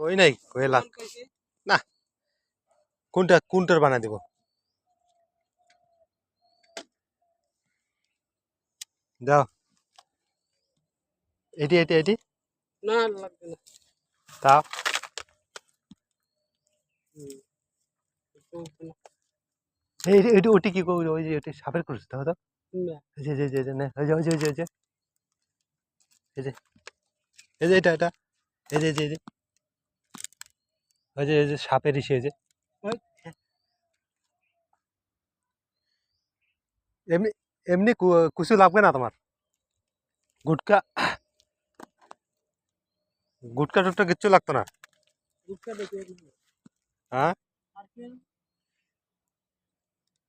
কই নাই কই লাগ না কোনটার বানাই দিব দাও এটি না লাগবে না তাও এইটি ওটি কি কই ওই যে ওটি সাপের করছিস দাও দাও না যে না ওই যে এই যে এটা এই যে ওই যে সাপের ইসে যে এমনি এমনি কিছু লাগবে না তোমার গুটকা গুটকা টুটকা কিচ্ছু লাগতো না গুটকা দেখে হ্যাঁ আর কি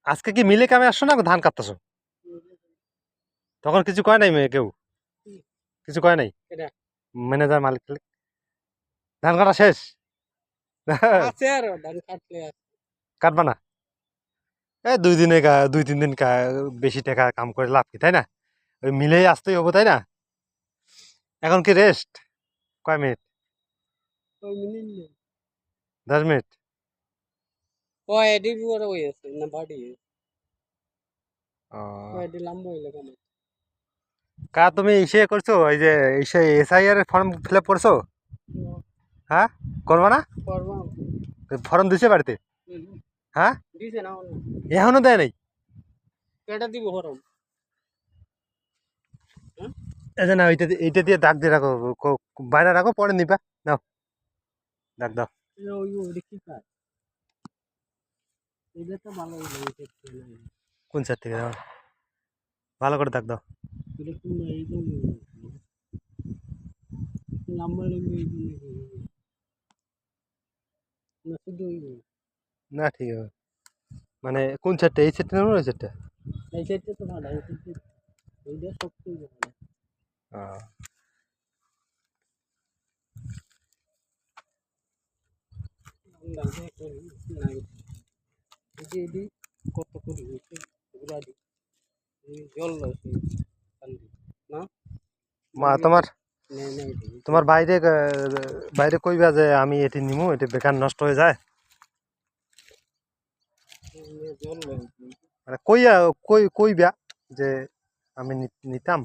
আজকে কি মিলে কামে আসছো না ধান কাটতেছো তখন কিছু কয় নাই মেয়ে কেউ কিছু কয় নাই ম্যানেজার মালিক ধান কাটা শেষ আছে আর ধান কাটলে কাটবা না এই দুই তিন দিন বেশি টাকা কাম করে লাভ কি তাই না ওই মিলেই আসতেই হবো তাই না এখন কি রেস্ট কয় মিনিট 10 মিনিট ও এডি বড় হইছে না বাড়ি এডি লম্বা হইলে কেন কা তুমি ইসে করছো ওই যে ইসে এসআইআর এর ফর্ম ফিল আপ করছো হ্যাঁ করবা না করব ফর্ম দিছে বাড়িতে হ্যাঁ দিছে না এখনো দেয় নাই কেটা দিব ফর্ম এই যে না এইটা দিয়ে দাগ দিয়ে রাখো বাইরে রাখো পরে নিবা দাও দাগ দাও ওই ওই কি কাজ এটা তো ভালো হইলো কোন সাইড থেকে দাও ভালো করে দাগ দাও এটা কোন এই তো লম্বা লম্বা এই না শুধু না ঠিক আছে মানে কোন সাইডটা এই সাইডটা না ওই সাইডটা এই সাইডটা তো ভালো এইটা সব থেকে ভালো কত করে হয়েছে জল না মা তোমার বাইরে বাইরে কইবা যে আমি এটি নিমু এটি বেকার নষ্ট হয়ে যায় মানে কইবা যে আমি নিতাম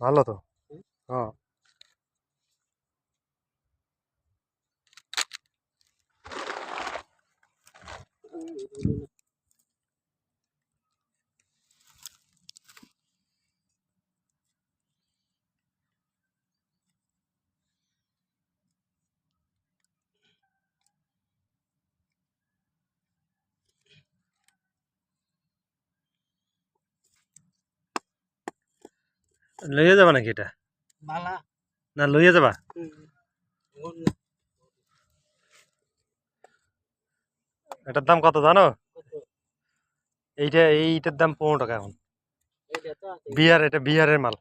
ভালো তো হ্যাঁ লইয়া যাবা নাকি এটা না লইয়া যাবা এটার দাম কত জানো এইটার দাম 15 টাকা এখন এটা বিহারের মাল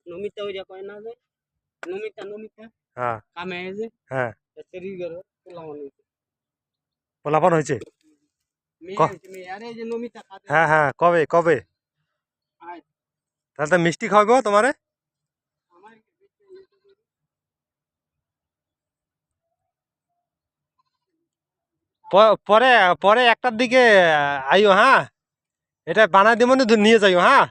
নমিতা ওই যা কয় না যে নমিতা হ্যাঁ কামে যে হ্যাঁ সেরি গরো পোলাপান হয়েছে আরে যে নমিতা হ্যাঁ হ্যাঁ কবে তাহলে তো মিষ্টি খাওয়াবো তোমারে পরে পরে একটার দিকে আইও হ্যাঁ এটা বানাই দেবো নিয়ে যাইও হ্যাঁ